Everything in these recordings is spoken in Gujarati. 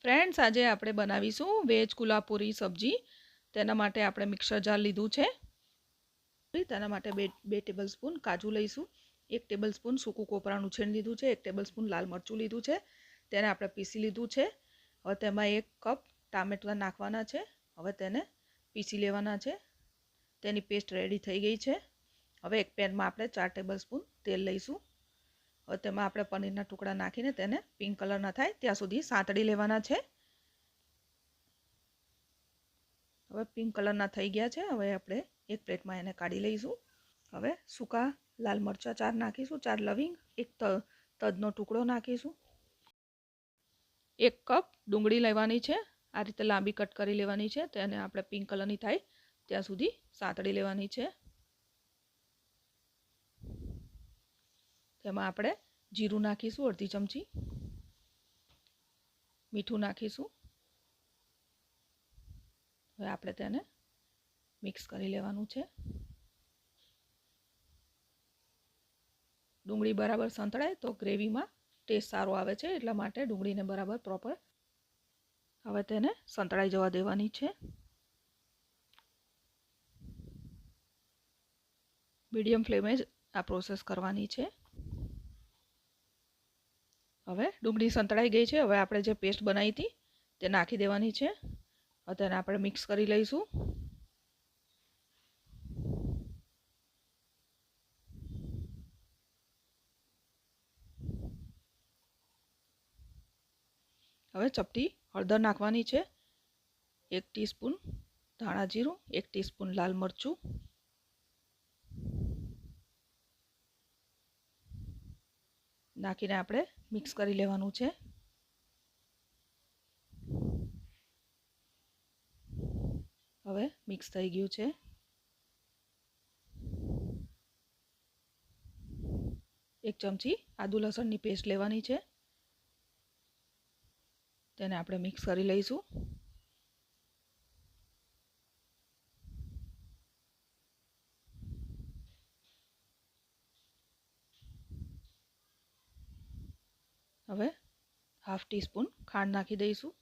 ફ્રેન્ડ્સ, આજે આપણે બનાવીશું વેજ કોલ્હાપુરી સબ્જી. તેના માટે આપણે મિક્સર જાર લીધું છે. તેના માટે બે ટેબલસ્પૂન કાજુ લઈશું, 1 ટેબલસ્પૂન સૂકું કોપરાનું છીણ લીધું છે, 1 ટેબલસ્પૂન લાલ મરચું લીધું છે, તેને આપણે પીસી લીધું છે. હવે તેમાં 1 કપ ટામેટા નાખવાના છે. હવે તેને પીસી લેવાના છે. તેની પેસ્ટ રેડી થઈ ગઈ છે. હવે એક પેનમાં આપણે 4 ટેબલસ્પૂન તેલ લઈશું. હવે તેમાં આપણે પનીરના ટુકડા નાખીને તેને પિંક કલરના થાય ત્યાં સુધી સાંતળી લેવાના છે. હવે પિંક કલરના થઈ ગયા છે. હવે આપણે એક પ્લેટમાં એને કાઢી લઈશું. હવે સૂકા લાલ મરચાં 4 નાખીશું, 4 લવિંગ, 1 તજનો ટુકડો નાખીશું. 1 કપ ડુંગળી લેવાની છે, આ રીતે લાંબી કટ કરી લેવાની છે. તેને આપણે પિંક કલરની થાય ત્યાં સુધી સાંતળી લેવાની છે. તેમાં આપણે જીરું નાખીશું, અડધી ચમચી મીઠું નાખીશું. હવે આપણે તેને મિક્સ કરી લેવાનું છે. ડુંગળી બરાબર સંતળાય તો ગ્રેવીમાં ટેસ્ટ સારો આવે છે, એટલા માટે ડુંગળીને બરાબર પ્રોપર હવે તેને સંતળાઈ જવા દેવાની છે. મીડિયમ ફ્લેમે જ આ પ્રોસેસ કરવાની છે. હવે ડુંગળી સંતળાઈ ગઈ છે. હવે આપણે જે પેસ્ટ બનાવી હતી તે નાખી દેવાની છે. હવે તેને આપણે મિક્સ કરી લઈશું. હવે ચપટી હળદર નાખવાની છે, 1 ટીસ્પૂન ધાણા જીરું, 1 ટીસ્પૂન લાલ મરચું, નાખીને આપણે મિક્સ કરી લેવાનું છે. હવે મિક્સ થઈ ગયું છે. એક ચમચી આદુ લસણની પેસ્ટ લેવાની છે. તેને આપણે મિક્સ કરી લઈશું. હવે હાફ ટીસ્પૂન ખાંડ નાખી દઈશું.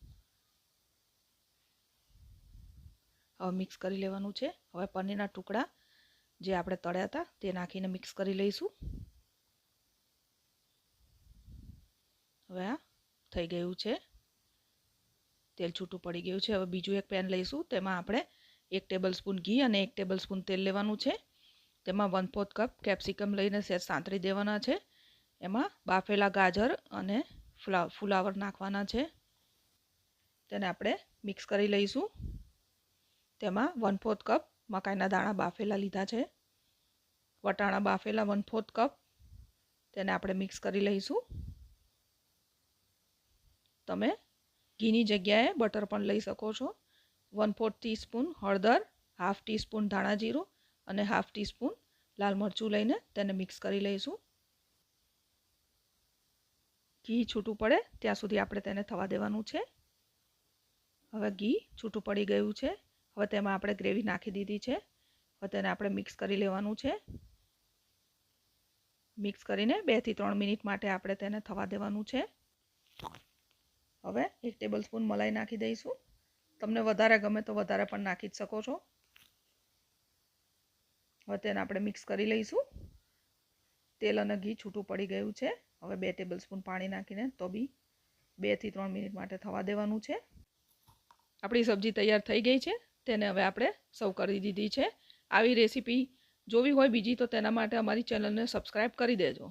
હવે મિક્સ કરી લેવાનું છે. હવે પનીરના ટુકડા જે આપણે તળ્યા હતા તે નાખીને મિક્સ કરી લઈશું. હવે આ થઈ ગયું છે, તેલ છૂટું પડી ગયું છે. હવે બીજું એક પેન લઈશું. તેમાં આપણે 1 ટેબલસ્પૂન ઘી અને 1 ટેબલસ્પૂન તેલ લેવાનું છે. તેમાં 1/4 કપ કેપ્સિકમ લઈને સેજ સાંતળી દેવાના છે. એમાં બાફેલા ગાજર અને ફુલાવર નાખવાના છે. તેને આપણે મિક્સ કરી લઈશું. તેમાં 1/4 કપ મકાઈના દાણા બાફેલા લીધા છે. વટાણા બાફેલા 1/4 કપ, તેને આપણે મિક્સ કરી લઈશું. તમે ઘીની જગ્યાએ બટર પણ લઈ શકો છો. 1/4 ટીસ્પૂન હળદર, હાફ ટીસ્પૂન ધાણા જીરું અને હાફ ટીસ્પૂન લાલ મરચું લઈને તેને મિક્સ કરી લઈશું. ઘી છૂટું પડે ત્યાં સુધી આપણે તેને થવા દેવાનું છે. હવે ઘી છૂટું પડી ગયું છે. હવે તેમાં આપણે ગ્રેવી નાખી દીધી છે. હવે તેને આપણે મિક્સ કરી લેવાનું છે. મિક્સ કરીને 2 થી 3 મિનિટ માટે આપણે તેને થવા દેવાનું છે. હવે 1 ટેબલસ્પૂન મલાઈ નાખી દઈશું. તમને વધારે ગમે તો વધારે પણ નાખી જ શકો છો. હવે તેને આપણે મિક્સ કરી લઈશું. તેલ અને ઘી છૂટું પડી ગયું છે. હવે 2 ટેબલસ્પૂન પાણી નાખીને તો બી 2 થી 3 મિનિટ માટે થવા દેવાનું છે. આપણી સબ્જી તૈયાર થઈ ગઈ છે. તેને હવે આપણે સર્વ કરી દીધી છે. આવી રેસીપી જોવી હોય બીજી તો તેના માટે અમારી ચેનલને સબસ્ક્રાઈબ કરી દેજો.